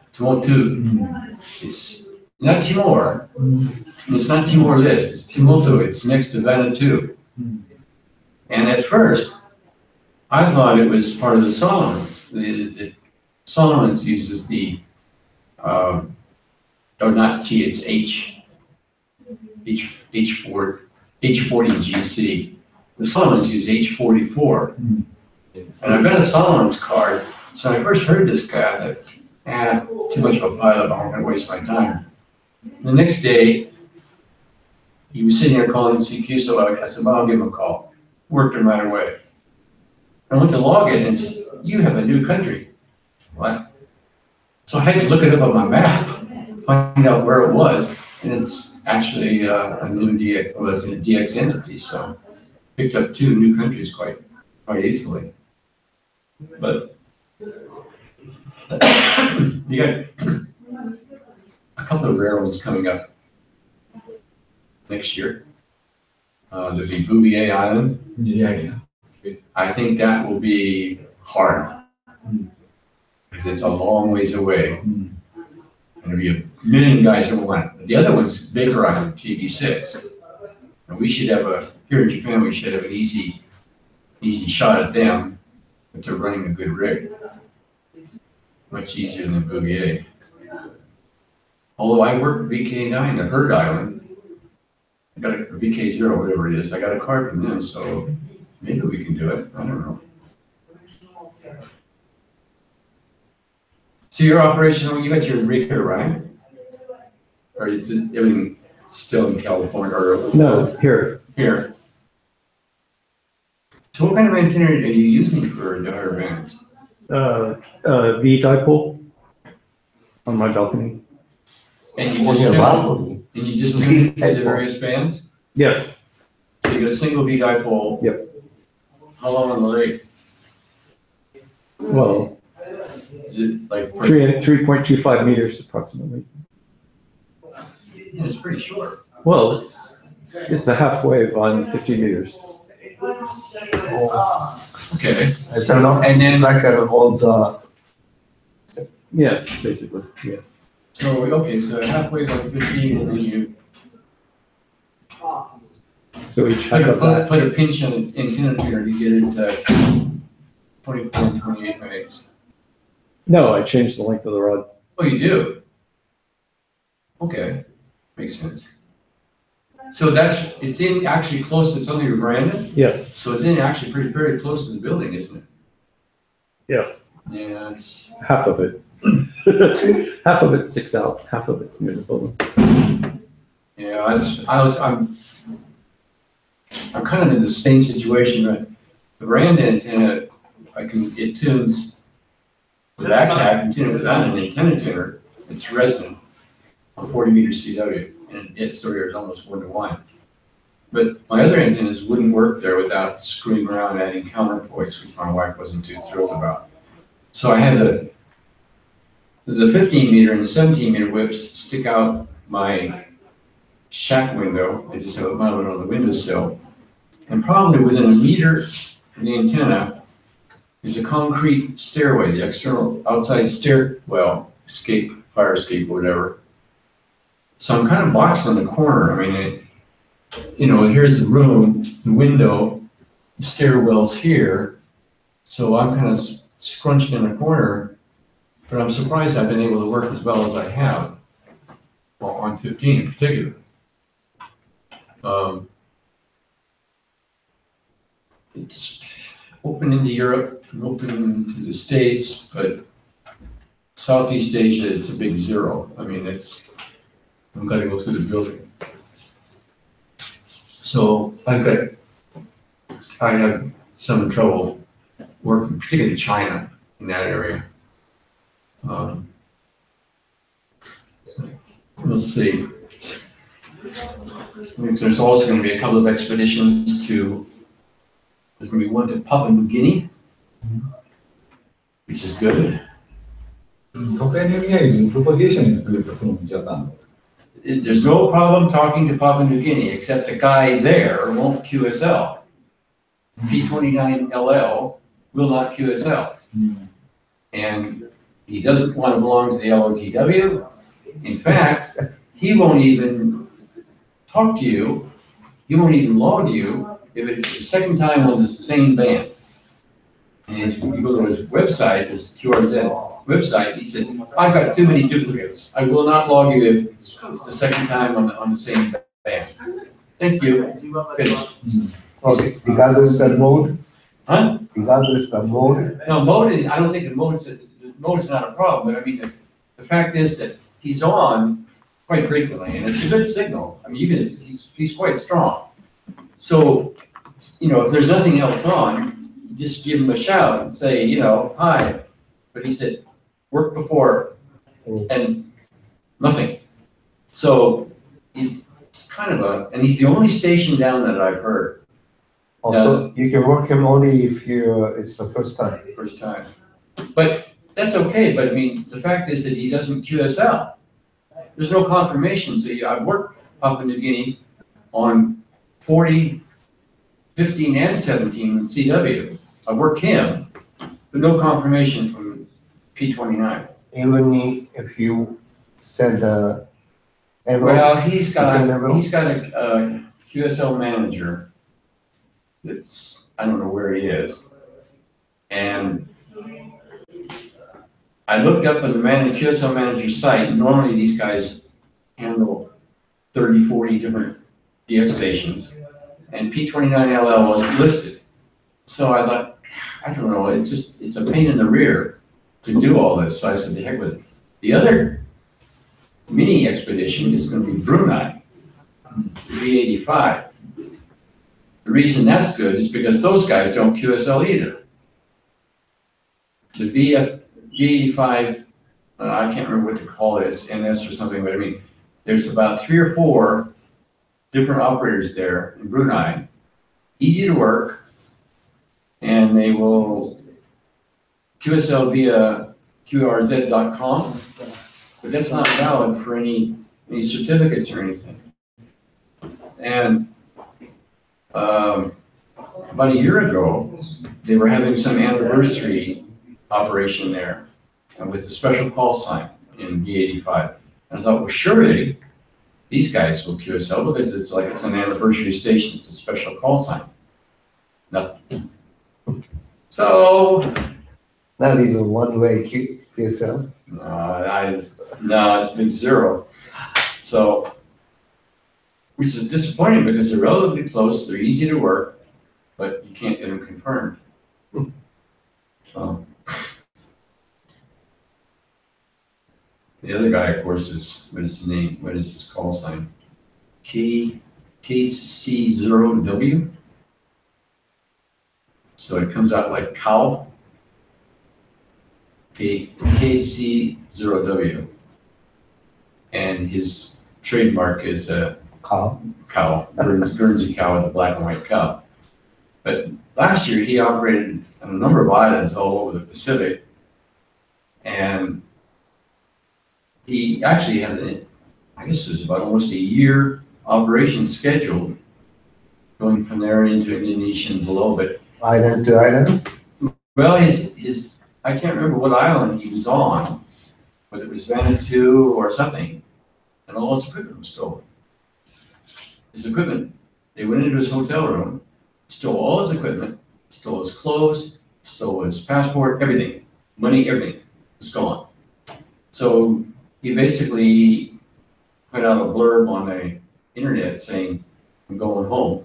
It's not Timor. It's not Timor-Leste. It's Timotu. It's next to Vanuatu. And at first, I thought it was part of the Solomons. The Solomons uses the, or not T, it's H40 GC. The Solomons use H44. And I've got a Solomons card. So when I first heard this guy, I thought, too much of a pilot, I'm gonna waste my time. The next day, he was sitting there calling CQ, so I said, well, I'll give him a call. Worked him right away. I went to log in and it says, you have a new country. What? So I had to look it up on my map, find out where it was, and it's actually a new DX, well, it's a DX entity, so picked up 2 new countries quite easily. But you got a couple of rare ones coming up next year. There'll be Bouvier Island. Yeah. I think that will be hard because it's a long ways away. And there'll be a million guys that will want it. The other one's Baker Island, TV6. And we should have here in Japan, we should have an easy shot at them, but they're running a good rig. Much easier than Bouvier. Although I worked VK9, the Herd Island, I got a VK0, whatever it is, I got a card from them, so maybe we can do it, I don't know. So your operational, you got your rig here, right? Or is it everything still in California or? No, here. Here. So what kind of antenna are you using for the higher bands? V dipole on my balcony. And you just tune it to the various bands? Yes. So you got a single V dipole. Yep. How long on the leg? Well, Is it like 3.25 meters approximately. Yeah, it's pretty short. Well, it's a half wave on 50 meters. Okay. I don't know, And then- it's like an old, Yeah, basically. Yeah. So okay, so halfway like 15, and then you So each half of that. put a pinch on the antenna here to get it to 24 and 28 megs. No, I changed the length of the rod. Oh, you do? Okay, makes sense. So it's in actually close, it's on your veranda? Yes. So it's in actually very close to the building, isn't it? Yeah. Yeah, it's, Half of it. Half of it sticks out. Half of it's near the building. yeah, I'm kind of in the same situation, but the veranda antenna, it tunes, but actually I can tune it without an antenna tuner. It's resonant on 40 meters CW, and its story is almost 1-to-1. But my other antennas wouldn't work there without screwing around adding counterpoints, which my wife wasn't too thrilled about. So I had the 15 meter and the 17 meter whips stick out my shack window. I just have it mounted on the windowsill. And probably within a meter of the antenna is a concrete stairway, the external outside stairwell, fire escape, whatever. So I'm kind of boxed on the corner. I mean, here's the room, the window, the stairwell's here. So I'm kind of scrunched in a corner, but I'm surprised I've been able to work as well as I have, well, on 15 in particular. It's open into Europe, open into the States, but Southeast Asia, it's a big zero. I mean, I'm gonna go through the building. So I have some trouble working, particularly China, in that area. We'll see. I think there's also going to be a couple of expeditions there's going to be one to Papua New Guinea, which is good. Propagation is good from Japan. There's no problem talking to Papua New Guinea, except the guy there won't QSL. P29LL will not QSL. And he doesn't want to belong to the LOTW. In fact, he won't even talk to you. He won't even log you if it's the second time on the same band. And if you go to his website, his QRZ website, he said, I've got too many duplicates. I will not log you if it's the second time on the same band. Thank you. Finished. Okay, regardless the mode, Huh? regardless the mode, No, I don't think the mode's not a problem, but I mean, the fact is that he's on quite frequently, and it's a good signal. I mean, he's quite strong. So, if there's nothing else on, you just give him a shout and say, hi. But he said, work before, and nothing. So, he's kind of and he's the only station down that I've heard. also, you can work him only if it's the first time. First time. But that's okay, but I mean, the fact is that he doesn't QSL. There's no confirmation, so I've worked Papua New Guinea on 40, 15, and 17 with CW. I worked him, but no confirmation from P29. Even if you send a envelope, Well, he's got envelope? a QSL manager that's, I don't know where he is. And I looked up on the QSL manager site. Normally these guys handle 30, 40 different DX stations, and P29LL wasn't listed. So I thought, I don't know, it's a pain in the rear to do all this. So I said, the heck with it. The other mini expedition is going to be Brunei, V85. The reason that's good is because those guys don't QSL either. The V85, I can't remember what to call it, it's NS or something, but I mean, there's about 3 or 4 different operators there in Brunei, easy to work, and they will QSL via QRZ.com, but that's not valid for any certificates or anything. And about a year ago, they were having some anniversary operation there with a special call sign in V85. And I thought, well, surely these guys will QSL because it's an anniversary station. It's a special call sign. Nothing. So. Not even one-way QSL. No, it's been 0. So, which is disappointing because they're relatively close. They're easy to work, but you can't get them confirmed. So. The other guy, of course, what is his name? What is his call sign? KC0W. So it comes out like cow. KC0W. And his trademark is a Cow. Guernsey cow with a black and white cow. But last year he operated on a number of islands all over the Pacific, and he actually had I guess it was about almost a year operation scheduled, going from there into Indonesia and below. But Island to island? well, his I can't remember what island he was on, whether it was Vanuatu or something, and all his equipment was stolen. His equipment, they went into his hotel room, stole all his equipment, stole his clothes, stole his passport, everything, money, everything was gone. So he basically put out a blurb on the internet saying, I'm going home.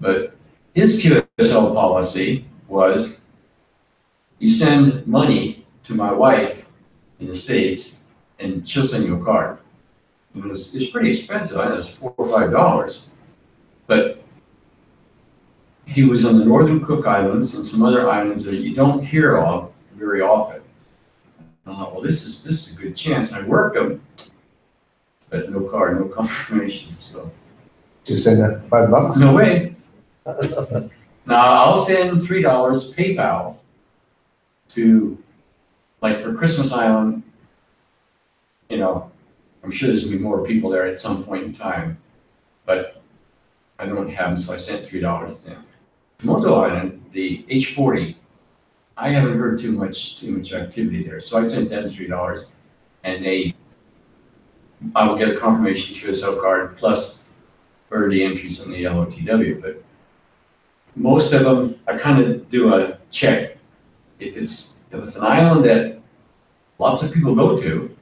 But his QSL policy was, you send money to my wife in the States and she'll send you a card. And it was pretty expensive. I think it was $4 or $5. But he was on the Northern Cook Islands and some other islands that you don't hear of very often. I thought, well, this is a good chance. And I worked him, but no card, no confirmation. So Just send that $5? no way. Now I'll send $3 PayPal to, like, for Christmas Island. I'm sure there's gonna be more people there at some point in time, but I don't have them, so I sent $3 to them. Moto Island, the H40, I haven't heard too much activity there, so I sent them $3, and I will get a confirmation QSL card plus early entries on the LOTW. But most of them, I kind of do a check. If it's an island that lots of people go to,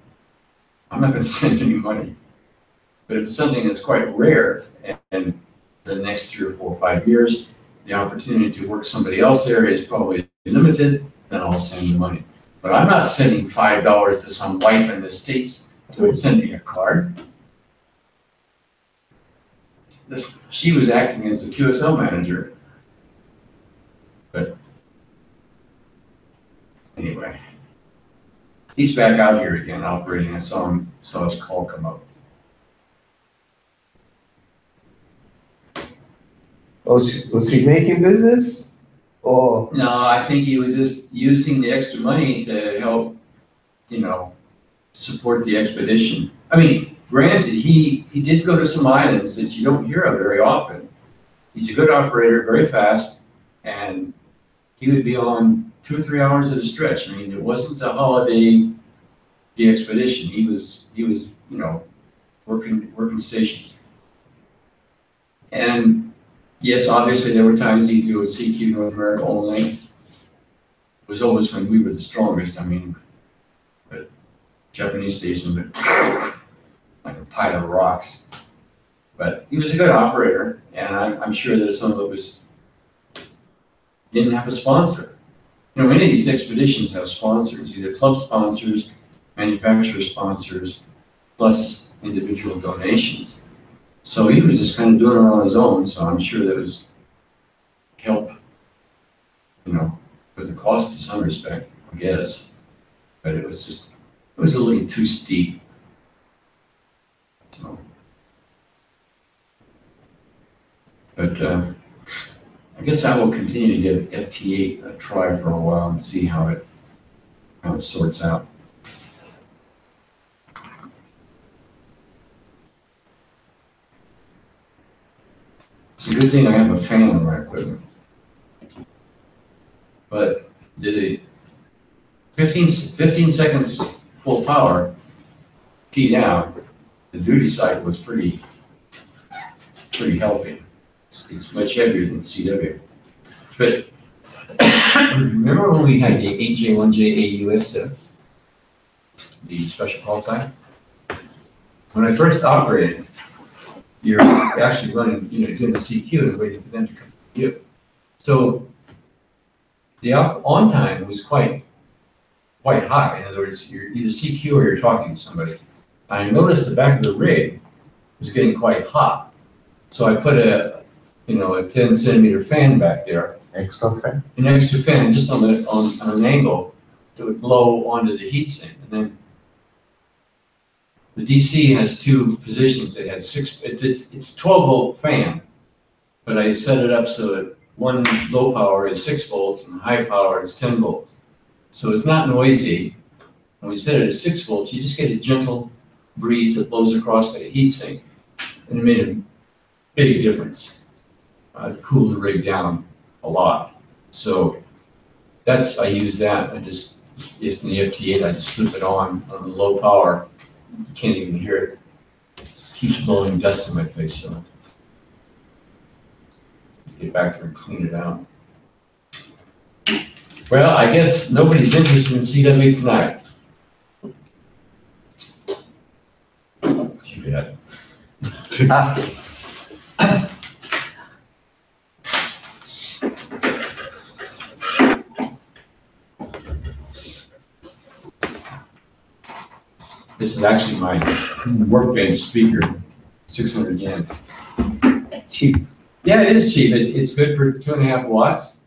I'm not going to send any money. But if it's something that's quite rare and for the next 3 or 4 or 5 years. The opportunity to work somebody else there is probably limited, then I'll send the money. But I'm not sending $5 to some wife in the States to send me a card. She was acting as the QSL manager. But anyway, he's back out here again operating. I saw his call come up. Was he making business? Or No, I think he was just using the extra money to help, support the expedition. I mean, granted, he did go to some islands that you don't hear of very often. He's a good operator, very fast, and he would be on 2 or 3 hours at a stretch. I mean, it wasn't a holiday, the expedition. He was, working stations. And yes, obviously there were times he'd do a CQ North America only. It was always when we were the strongest. I mean, but Japanese station, but like a pile of rocks. But he was a good operator, and I'm sure that some of it was, didn't have a sponsor. Many of these expeditions have sponsors, either club sponsors, manufacturer sponsors, plus individual donations. So he was just kind of doing it on his own, so I'm sure there was help, with the cost to some respect, I guess. But it was a little too steep. So, but I guess I will continue to give FT8 a try for a while and see how it sorts out. It's a good thing I have a fan on my equipment. But did a 15 seconds full power, key down, the duty cycle was pretty healthy. It's much heavier than CW. But remember when we had the 8J1J AUS, the special call sign? When I first operated, you're actually running, doing the CQ and waiting for them to come to you. So the on time was quite high. In other words, you're either CQ or you're talking to somebody. I noticed the back of the rig was getting quite hot. So I put a 10 centimeter fan back there. extra fan? An extra fan just on an angle that would blow onto the heatsink. And then the DC has 2 positions. It has 6, it's 12 volt fan, but I set it up so that one low power is 6 volts and high power is 10 volts. So it's not noisy. When you set it at 6 volts, you just get a gentle breeze that blows across the heatsink, and it made a big difference. It cooled the rig down a lot. So I use that. In the FT8, I just flip it on the low power. You can't even hear it. It keeps blowing dust in my face, so get back there and clean it out. Well, I guess nobody's interested in CW tonight. Too bad. This is actually my workbench speaker, 600 yen. Cheap. Yeah, it is cheap. It's good for 2.5 watts.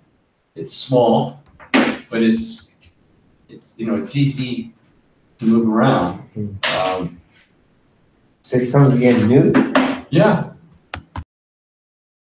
It's small, but it's easy to move around. 600 yen new? Yeah,